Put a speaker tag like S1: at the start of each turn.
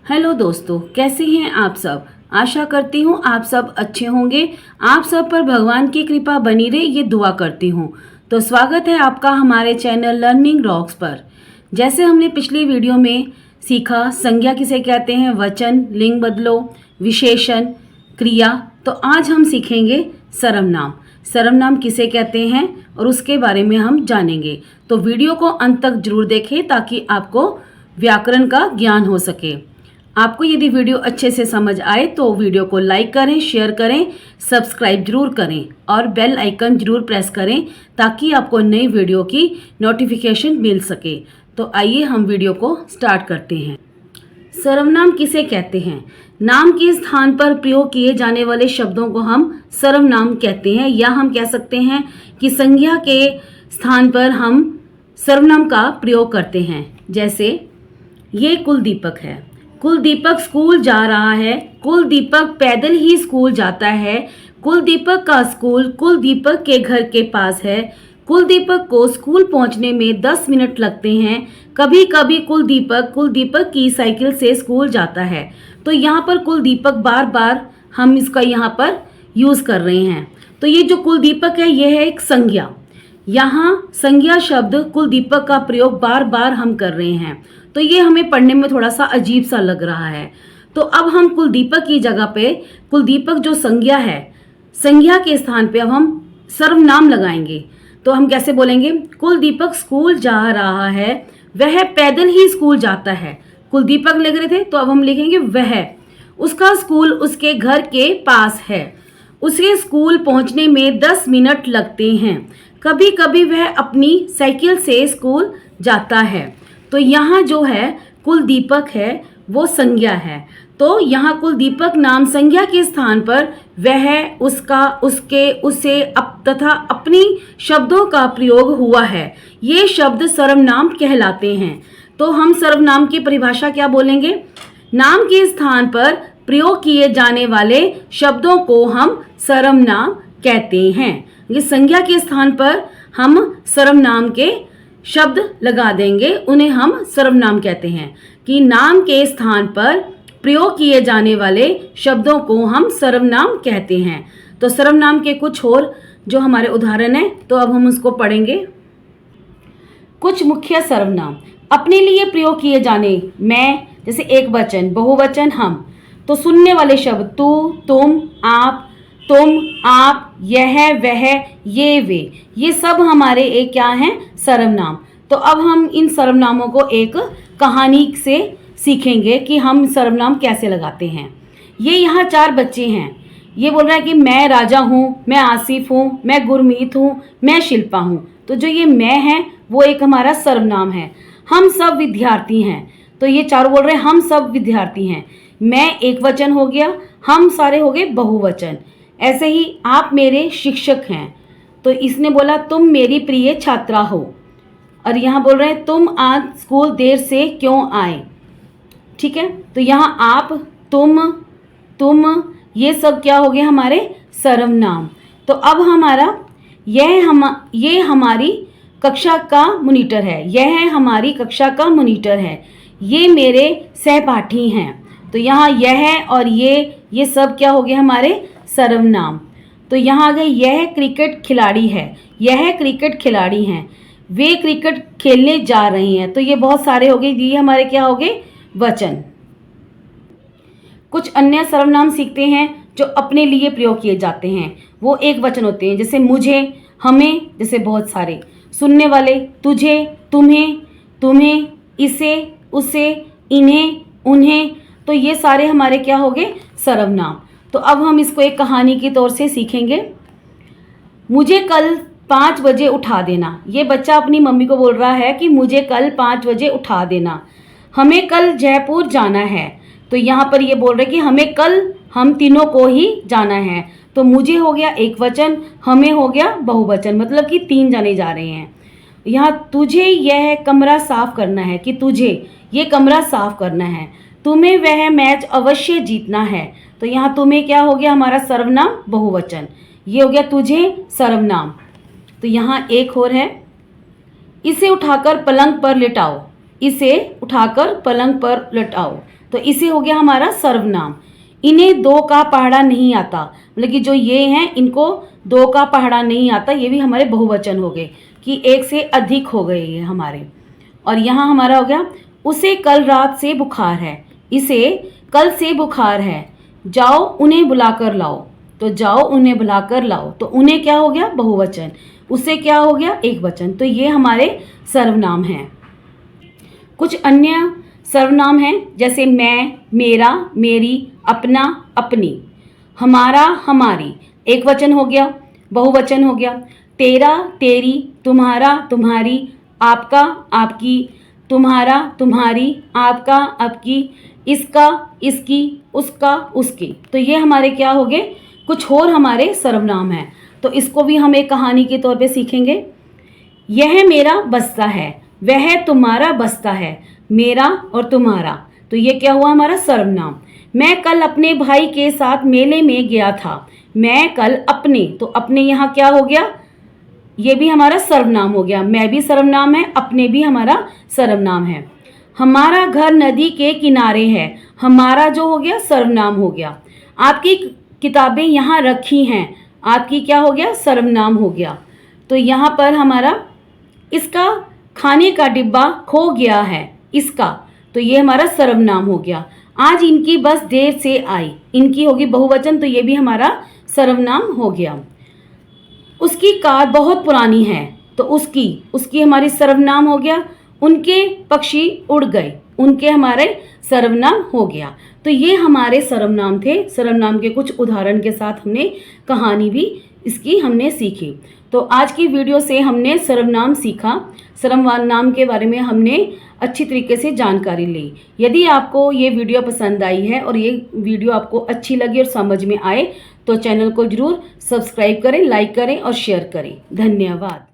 S1: Hello दोस्तों, कैसे हैं आप सब। आशा करती हूँ आप सब अच्छे होंगे। आप सब पर भगवान की कृपा बनी रहे, ये दुआ करती हूँ। तो स्वागत है आपका हमारे चैनल लर्निंग रॉक्स पर। जैसे हमने पिछली वीडियो में सीखा संज्ञा किसे कहते हैं, वचन, लिंग बदलो, विशेषण, क्रिया। तो आज हम सीखेंगे सर्वनाम। सर्वनाम किसे कहते हैं और उसके बारे में हम जानेंगे। तो वीडियो को अंत तक जरूर देखें ताकि आपको व्याकरण का ज्ञान हो सके। आपको यदि वीडियो अच्छे से समझ आए तो वीडियो को लाइक करें, शेयर करें, सब्सक्राइब जरूर करें और बेल आइकन जरूर प्रेस करें ताकि आपको नई वीडियो की नोटिफिकेशन मिल सके। तो आइए हम वीडियो को स्टार्ट करते हैं। सर्वनाम किसे कहते हैं? नाम के स्थान पर प्रयोग किए जाने वाले शब्दों को हम सर्वनाम कहते हैं, या हम कह सकते हैं कि संज्ञा के स्थान पर हम सर्वनाम का प्रयोग करते हैं। जैसे ये कुलदीपक है, कुलदीपक स्कूल जा रहा है, कुलदीपक पैदल ही स्कूल जाता है, कुलदीपक का स्कूल कुलदीपक के घर के पास है, कुलदीपक को स्कूल पहुंचने में 10 मिनट लगते हैं, कभी कभी कुलदीपक की साइकिल से स्कूल जाता है। तो यहाँ पर कुलदीपक बार बार हम इसका यहाँ पर यूज़ कर रहे हैं। तो ये जो कुलदीपक है ये है एक संज्ञा। यहाँ संज्ञा शब्द कुलदीपक का प्रयोग बार बार हम कर रहे हैं, तो ये हमें पढ़ने में थोड़ा सा अजीब सा लग रहा है। तो अब हम कुलदीपक की जगह पे कुलदीपक जो संज्ञा है, संज्ञा के स्थान पे अब हम सर्वनाम लगाएंगे। तो हम कैसे बोलेंगे? कुलदीपक स्कूल जा रहा है, वह पैदल ही स्कूल जाता है। कुलदीपक लिख रहे थे तो अब हम लिखेंगे वह। उसका स्कूल उसके घर के पास है, उसे स्कूल पहुंचने में 10 मिनट लगते हैं, कभी कभी वह अपनी साइकिल से स्कूल जाता है। तो यहाँ जो है कुलदीपक है वो संज्ञा है। तो यहाँ कुलदीपक नाम संज्ञा के स्थान पर वह, उसका, उसके, उसे, तथा अपनी शब्दों का प्रयोग हुआ है। ये शब्द सर्वनाम कहलाते हैं। तो हम सर्वनाम की परिभाषा क्या बोलेंगे? नाम के स्थान पर प्रयोग किए जाने वाले शब्दों को हम सर्वनाम कहते हैं। ये संज्ञा के स्थान पर हम सर्वनाम के शब्द लगा देंगे, उन्हें हम सर्वनाम कहते हैं। कि नाम के स्थान पर प्रयोग किए जाने वाले शब्दों को हम सर्वनाम कहते हैं। तो सर्वनाम के कुछ और जो हमारे उदाहरण हैं, तो अब हम उसको पढ़ेंगे। कुछ मुख्य सर्वनाम अपने लिए प्रयोग किए जाने, मैं, जैसे एक वचन, बहुवचन हम। तो सुनने वाले शब्द तू, तुम, आप, तुम, आप, यह, वह, ये, वे, ये सब हमारे एक क्या हैं? सर्वनाम। तो अब हम इन सर्वनामों को एक कहानी से सीखेंगे कि हम सर्वनाम कैसे लगाते हैं। ये यहाँ 4 बच्चे हैं। ये बोल रहा है कि मैं राजा हूँ, मैं आसिफ हूँ, मैं गुरमीत हूँ, मैं शिल्पा हूँ। तो जो ये मैं है वो एक हमारा सर्वनाम है। हम सब विद्यार्थी हैं, तो ये चारों बोल रहे हैं हम सब विद्यार्थी हैं। मैं एक वचन हो गया, हम सारे हो गए बहुवचन। ऐसे ही आप मेरे शिक्षक हैं, तो इसने बोला तुम मेरी प्रिय छात्रा हो। और यहाँ बोल रहे हैं तुम आज स्कूल देर से क्यों आए। ठीक है, तो यहाँ आप, तुम ये सब क्या हो गए? हमारे सर्वनाम। तो अब हमारा ये हमारी कक्षा का मॉनिटर है, यह हमारी कक्षा का मॉनिटर है, ये मेरे सहपाठी हैं। तो यहाँ यह और ये सब क्या हो गए? हमारे सर्वनाम। तो यहाँ आ गए यह क्रिकेट खिलाड़ी है, यह क्रिकेट खिलाड़ी हैं, वे क्रिकेट खेलने जा रही हैं। तो ये बहुत सारे हो गए, ये हमारे क्या हो गए? वचन। कुछ अन्य सर्वनाम सीखते हैं जो अपने लिए प्रयोग किए जाते हैं। वो एक वचन होते हैं, जैसे मुझे, हमें, जैसे बहुत सारे। सुनने वाले तुझे, तुम्हें, इसे, उसे, इन्हें, उन्हें। तो ये सारे हमारे क्या हो गए? सर्वनाम। तो अब हम इसको एक कहानी के तौर से सीखेंगे। मुझे कल 5 बजे उठा देना। ये बच्चा अपनी मम्मी को बोल रहा है कि मुझे कल 5 बजे उठा देना। हमें कल जयपुर जाना है। तो यहाँ पर ये बोल रहे कि हमें कल हम तीनों को ही जाना है। तो मुझे हो गया एक वचन, हमें हो गया बहुवचन, मतलब कि 3 जाने जा रहे हैं। यहाँ तुझे यह कमरा साफ करना है, कि तुझे ये कमरा साफ करना है। तुम्हें वह मैच अवश्य जीतना है। तो यहाँ तुम्हें क्या हो गया? हमारा सर्वनाम बहुवचन। ये हो गया तुझे सर्वनाम। तो यहाँ एक और है, इसे उठाकर पलंग पर लिटाओ, इसे उठाकर पलंग पर लिटाओ। तो इसे हो गया हमारा सर्वनाम। इन्हें दो का पहाड़ा नहीं आता, मतलब कि जो ये हैं इनको दो का पहाड़ा नहीं आता, ये भी हमारे बहुवचन हो गए कि एक से अधिक हो गए ये हमारे। और यहाँ हमारा हो गया उसे कल रात से बुखार है, इसे कल से बुखार है, जाओ उन्हें बुलाकर लाओ। तो जाओ उन्हें बुलाकर लाओ, तो उन्हें क्या हो गया बहुवचन, उसे क्या हो गया एक वचन। तो ये हमारे सर्वनाम हैं। कुछ अन्य सर्वनाम हैं जैसे मैं, मेरा, मेरी, अपना, अपनी, हमारा, हमारी, एक वचन हो गया, बहुवचन हो गया। तेरा, तेरी, तुम्हारा, तुम्हारी, आपका, आपकी, तुम्हारा, तुम्हारी, आपका, आपकी, इसका, इसकी, उसका, उसकी। तो ये हमारे क्या हो गए, कुछ और हमारे सर्वनाम हैं। तो इसको भी हम एक कहानी के तौर पे सीखेंगे। यह मेरा बस्ता है, वह तुम्हारा बस्ता है, मेरा और तुम्हारा। तो ये क्या हुआ हमारा सर्वनाम। मैं कल अपने भाई के साथ मेले में गया था, मैं कल अपने, तो अपने यहाँ क्या हो गया, ये भी हमारा सर्वनाम हो गया। मैं भी सर्वनाम है, अपने भी हमारा सर्वनाम है। हमारा घर नदी के किनारे है, हमारा जो हो गया सर्वनाम हो गया। आपकी किताबें यहाँ रखी हैं, आपकी क्या हो गया सर्वनाम हो गया। तो यहाँ पर हमारा इसका खाने का डिब्बा खो गया है, इसका, तो ये हमारा सर्वनाम हो गया। आज इनकी बस देर से आई, इनकी होगी बहुवचन, तो ये भी हमारा सर्वनाम हो गया। उसकी कार बहुत पुरानी है, तो उसकी हमारी सर्वनाम हो गया। उनके पक्षी उड़ गए, उनके हमारे सर्वनाम हो गया। तो ये हमारे सर्वनाम थे। सर्वनाम के कुछ उदाहरण के साथ हमने कहानी भी इसकी हमने सीखी। तो आज की वीडियो से हमने सर्वनाम सीखा, सर्वनाम के बारे में हमने अच्छी तरीके से जानकारी ली। यदि आपको ये वीडियो पसंद आई है और ये वीडियो आपको अच्छी लगी और समझ में आए तो चैनल को जरूर सब्सक्राइब करें, लाइक करें और शेयर करें। धन्यवाद।